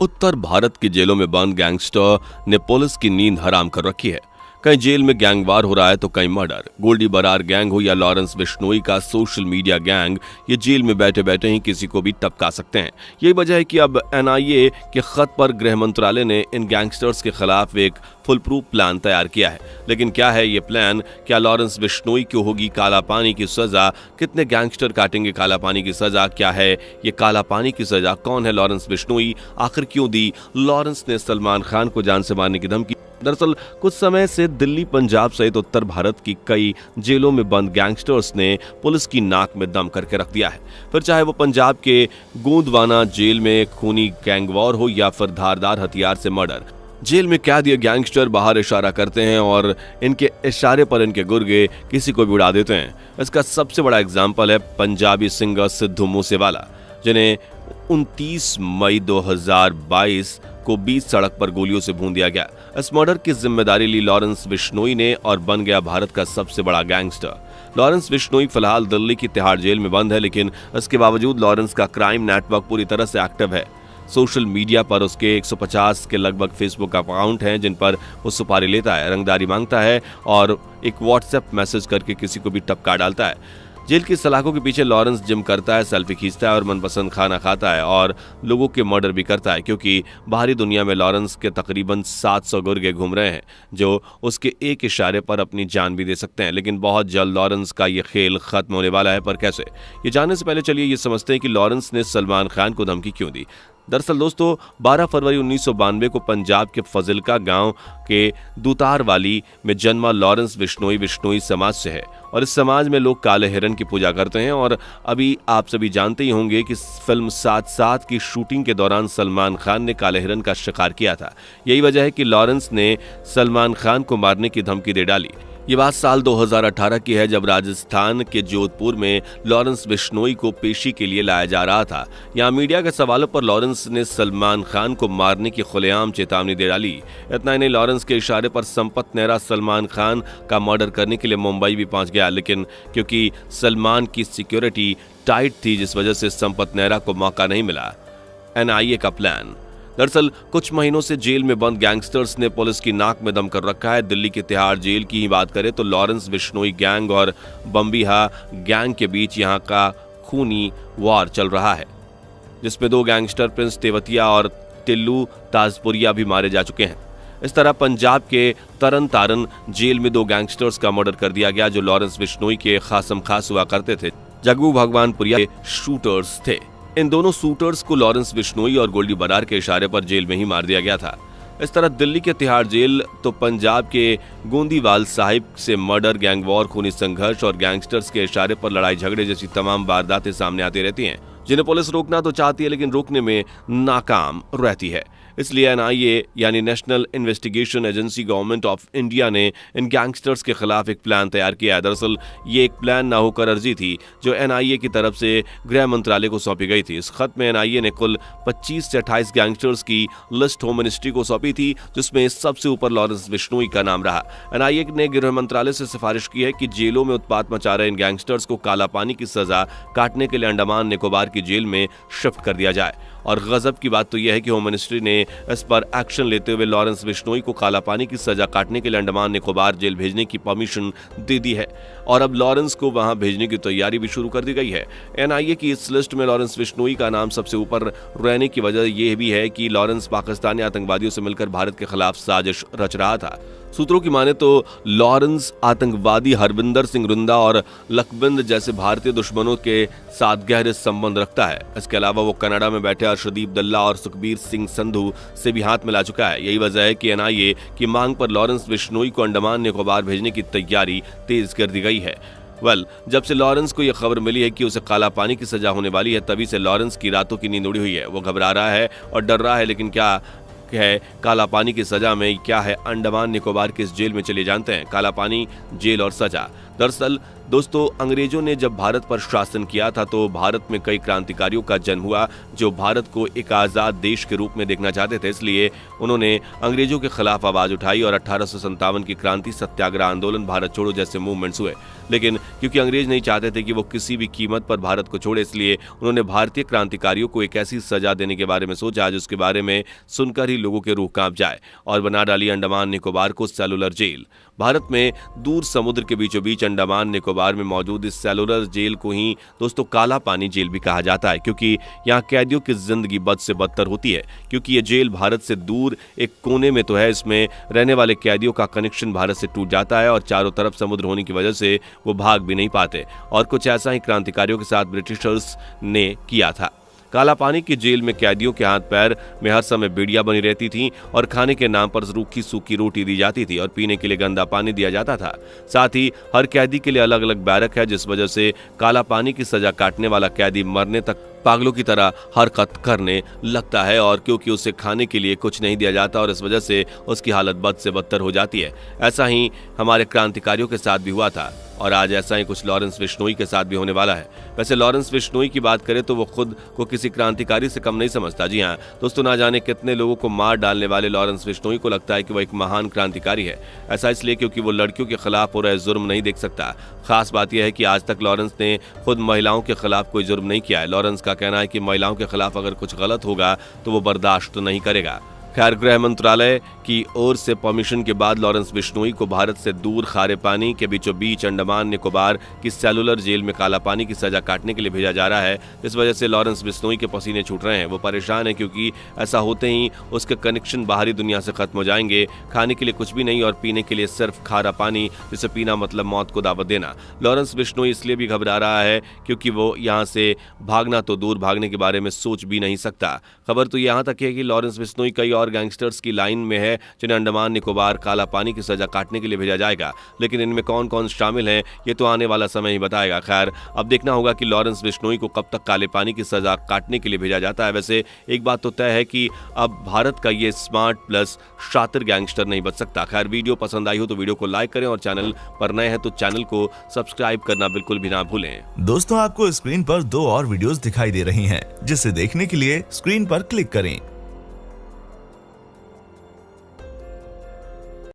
उत्तर भारत की जेलों में बंद गैंगस्टर ने पुलिस की नींद हराम कर रखी है। कहीं जेल में गैंगवार हो रहा है तो कहीं मर्डर। गोल्डी बरार गैंग हो या लॉरेंस बिश्नोई का सोशल मीडिया गैंग, ये जेल में बैठे बैठे ही किसी को भी टपका सकते हैं। यही वजह है कि अब एनआईए के खत पर गृह मंत्रालय ने इन गैंगस्टर्स के खिलाफ एक फुल प्रूफ प्लान तैयार किया है। लेकिन क्या है ये प्लान? क्या लॉरेंस बिश्नोई को होगी काला पानी की सजा? कितने गैंगस्टर काटेंगे काला पानी की सजा? क्या है ये काला पानी की सजा? कौन है लॉरेंस बिश्नोई? आखिर क्यों दी लॉरेंस ने सलमान खान को जान से मारने की धमकी? दरअसल कुछ समय से दिल्ली, पंजाब सहित उत्तर भारत की कई जेलों में बंद गैंगस्टर्स ने पुलिस की नाक में दम करके रख दिया है। फिर चाहे वो पंजाब के गोंदवाना जेल में खूनी गैंगवॉर हो या फिर धारदार हथियार से मर्डर। जेल में कैद ये गैंगस्टर बाहर इशारा करते हैं और इनके इशारे पर इनके गुर्गे किसी को भी उड़ा देते हैं। इसका सबसे बड़ा एग्जाम्पल है पंजाबी सिंगर सिद्धू मूसेवाला, जिन्हें 29 मई 2022 को बीच सड़क पर गोलियों से भून दिया गया। इस मर्डर की जिम्मेदारी ली लॉरेंस बिश्नोई ने और बन गया भारत का सबसे बड़ा गैंगस्टर। लॉरेंस बिश्नोई फिलहाल दिल्ली की तिहाड़ जेल में बंद है, लेकिन इसके बावजूद लॉरेंस का क्राइम नेटवर्क पूरी तरह से एक्टिव है। सोशल मीडिया पर उसके 150 के लगभग फेसबुक अकाउंट हैं जिन पर वो सुपारी लेता है, रंगदारी मांगता है और एक व्हाट्सएप मैसेज करके किसी को भी टपका डालता है। जेल की सलाखों के पीछे लॉरेंस जिम करता है, सेल्फी खींचता है और मनपसंद खाना खाता है और लोगों के मर्डर भी करता है, क्योंकि बाहरी दुनिया में लॉरेंस के तकरीबन 700 गुर्गे घूम रहे हैं जो उसके एक इशारे पर अपनी जान भी दे सकते हैं। लेकिन बहुत जल्द लॉरेंस का ये खेल खत्म होने वाला है, पर कैसे? ये जानने से पहले चलिए ये समझते हैं कि लॉरेंस ने सलमान खान को धमकी क्यों दी। दरअसल दोस्तों, 12 फरवरी 1992 को पंजाब के फजिलका गांव के दूतारवाली में जन्मा लॉरेंस बिश्नोई समाज से है और इस समाज में लोग काले हिरन की पूजा करते हैं। और अभी आप सभी जानते ही होंगे कि फिल्म 7-7 की शूटिंग के दौरान सलमान खान ने काले हिरन का शिकार किया था। यही वजह है कि लॉरेंस ने सलमान खान को मारने की धमकी दे डाली। ये बात साल 2018 की है, जब राजस्थान के जोधपुर में लॉरेंस बिश्नोई को पेशी के लिए लाया जा रहा था। यहाँ मीडिया के सवालों पर लॉरेंस ने सलमान खान को मारने की खुलेआम चेतावनी दे डाली। इतना ही नहीं, लॉरेंस के इशारे पर संपत नेहरा सलमान खान का मर्डर करने के लिए मुंबई भी पहुंच गया, लेकिन क्योंकि सलमान की सिक्योरिटी टाइट थी, जिस वजह से संपत नेहरा को मौका नहीं मिला। एनआईए का प्लान। दरअसल कुछ महीनों से जेल में बंद गैंगस्टर्स ने पुलिस की नाक में दम कर रखा है। दिल्ली के तिहाड़ जेल की ही बात करें तो लॉरेंस बिश्नोई गैंग और बम्बिहा गैंग के बीच यहां का खूनी वार चल रहा है, जिसमें 2 गैंगस्टर प्रिंस तेवतिया और टिल्लू ताजपुरिया भी मारे जा चुके हैं। इस तरह पंजाब के तरन तारन जेल में 2 गैंगस्टर्स का मर्डर कर दिया गया जो लॉरेंस बिश्नोई के खासम खास हुआ करते थे। जग्गू भगवानपुरिया के शूटर्स थे। इन दोनों शूटर्स को लॉरेंस बिश्नोई और गोल्डी बरार के इशारे पर जेल में ही मार दिया गया था। इस तरह दिल्ली के तिहाड़ जेल तो पंजाब के गोंदीवाल साहिब से मर्डर, गैंगवॉर, खूनी संघर्ष और गैंगस्टर्स के इशारे पर लड़ाई झगड़े जैसी तमाम वारदातें सामने आती रहती हैं, जिन्हें पुलिस रोकना तो चाहती है लेकिन रोकने में नाकाम रहती है। इसलिए एनआईए यानी national investigation agency government of India ने इन गैंगस्टर्स के खिलाफ एक प्लान तैयार किया है। दरअसल ये एक प्लान ना होकर अर्जी थी जो एनआईए की तरफ से गृह मंत्रालय को सौंपी गई थी। इस खत में एनआईए ने कुल 25 से 28 गैंगस्टर्स की लिस्ट होम मिनिस्ट्री को सौंपी थी, जिसमें सबसे ऊपर लॉरेंस बिश्नोई का नाम रहा। एनआईए ने गृह मंत्रालय से सिफारिश की है कि जेलों में उत्पात मचा रहे इन गैंगस्टर्स को काला पानी की सजा काटने के लिए अंडमान निकोबार की जेल में शिफ्ट कर दिया जाए। और गजब की बात तो यह है कि होम मिनिस्ट्री ने इस पर एक्शन लेते हुए लॉरेंस बिश्नोई को काला पानी की सजा काटने के लिए अंडमान निकोबार जेल भेजने की परमिशन दे दी है और अब लॉरेंस को वहां भेजने की तैयारी भी शुरू कर दी गई है। एनआईए की इस लिस्ट में लॉरेंस बिश्नोई का नाम सबसे ऊपर रहने की वजह यह भी है कि लॉरेंस पाकिस्तानी आतंकवादियों से मिलकर भारत के खिलाफ साजिश रच रहा था। सूत्रों की माने तो लॉरेंस आतंकवादी हरविंदर सिंह रुंदा और लखबिंद जैसे भारतीय दुश्मनों के साथ गहरे संबंध रखता है। इसके अलावा वो कनाडा में बैठे अर्शदीप दल्ला और सुखबीर सिंह संधू से भी हाथ मिला चुका है। यही वजह है कि एनआईए की मांग पर लॉरेंस बिश्नोई को अंडमान निकोबार भेजने की तैयारी तेज कर दी गई है। जब से लॉरेंस को यह खबर मिली है कि उसे काला पानी की सजा होने वाली है, तभी से लॉरेंस की रातों की नींद उड़ी हुई है। वो घबरा रहा है और डर रहा है, लेकिन क्या है काला पानी की सजा में, क्या है अंडमान निकोबार के इस जेल में, चलिए जानते हैं। काला पानी, जेल और सजा। दरअसल दोस्तों, अंग्रेजों ने जब भारत पर शासन किया था तो भारत में कई क्रांतिकारियों का जन्म हुआ जो भारत को एक आजाद देश के रूप में देखना चाहते थे। इसलिए उन्होंने अंग्रेजों के खिलाफ आवाज उठाई और 1857 की क्रांति, सत्याग्रह आंदोलन, भारत छोड़ो जैसे मूवमेंट्स हुए। लेकिन क्योंकि अंग्रेज नहीं चाहते थे कि वो किसी भी कीमत पर भारत को छोड़े, इसलिए उन्होंने भारतीय क्रांतिकारियों को एक ऐसी सजा देने के बारे में सोचा जिसके बारे में सुनकर ही लोगों के रूह कांप जाए, और बना डाली अंडमान निकोबार को सेलुलर जेल। भारत में दूर समुद्र के बीचों बीच अंडमान निकोबार में मौजूद इस सेलुलर जेल को ही दोस्तों काला पानी जेल भी कहा जाता है, क्योंकि यहाँ कैदियों की जिंदगी बद से बदतर होती है। क्योंकि ये जेल भारत से दूर एक कोने में तो है, इसमें रहने वाले कैदियों का कनेक्शन भारत से टूट जाता है और चारों तरफ समुद्र होने की वजह से वो भाग भी नहीं पाते। और कुछ ऐसा ही क्रांतिकारियों के साथ ब्रिटिशर्स ने किया था। काला पानी की जेल में कैदियों के हाथ पैर में हर समय बेड़ियां बनी रहती थीं और खाने के नाम पर रूखी सूखी रोटी दी जाती थी और पीने के लिए गंदा पानी दिया जाता था। साथ ही हर कैदी के लिए अलग अलग बैरक है, जिस वजह से काला पानी की सजा काटने वाला कैदी मरने तक पागलों की तरह हरकत करने लगता है, और क्योंकि उसे खाने के लिए कुछ नहीं दिया जाता और इस वजह से उसकी हालत बद से बदतर हो जाती है। ऐसा ही हमारे क्रांतिकारियों के साथ भी हुआ था और आज ऐसा ही कुछ लॉरेंस बिश्नोई के साथ भी होने वाला है। वैसे लॉरेंस बिश्नोई की बात करें तो वो खुद को किसी क्रांतिकारी से कम नहीं समझता। जी हाँ दोस्तों, ना जाने कितने लोगों को मार डालने वाले लॉरेंस बिश्नोई को लगता है कि वो एक महान क्रांतिकारी है। ऐसा इसलिए क्योंकि वो लड़कियों के खिलाफ हो रहे जुर्म नहीं देख सकता। खास बात यह है कि आज तक लॉरेंस ने खुद महिलाओं के खिलाफ कोई जुर्म नहीं किया है। लॉरेंस का कहना है कि महिलाओं के खिलाफ अगर कुछ गलत होगा तो वो बर्दाश्त नहीं करेगा। खैर, गृह मंत्रालय की ओर से परमिशन के बाद लॉरेंस बिश्नोई को भारत से दूर खारे पानी के बीचों बीच अंडमान निकोबार की सेलुलर जेल में काला पानी की सजा काटने के लिए भेजा जा रहा है। इस वजह से लॉरेंस बिश्नोई के पसीने छूट रहे हैं। वो परेशान है क्योंकि ऐसा होते ही उसके कनेक्शन बाहरी दुनिया से खत्म हो जाएंगे। खाने के लिए कुछ भी नहीं और पीने के लिए सिर्फ खारा पानी, जिसे पीना मतलब मौत को दावत देना। लॉरेंस बिश्नोई इसलिए भी घबरा रहा है क्योंकि वो यहाँ से भागना तो दूर, भागने के बारे में सोच भी नहीं सकता। खबर तो यहाँ तक है कि लॉरेंस बिश्नोई कई और गैंगस्टर्स की लाइन में है जिन्हें अंडमान निकोबार काला पानी की सजा काटने के लिए भेजा जाएगा। लेकिन इनमें कौन कौन शामिल हैं ये तो आने वाला समय ही बताएगा। खैर, अब देखना होगा कि लॉरेंस बिश्नोई को कब तक काले पानी की सजा काटने के लिए भेजा जाता है। वैसे एक बात तो तय है कि अब भारत का ये स्मार्ट प्लस शातिर गैंगस्टर नहीं बच सकता। खैर, वीडियो पसंद आई हो तो वीडियो को लाइक करें और चैनल पर नए हैं तो चैनल को सब्सक्राइब करना बिल्कुल भी ना भूलें। दोस्तों, आपको स्क्रीन पर 2 और वीडियोस दिखाई दे रही हैं, जिसे देखने के लिए स्क्रीन पर क्लिक करें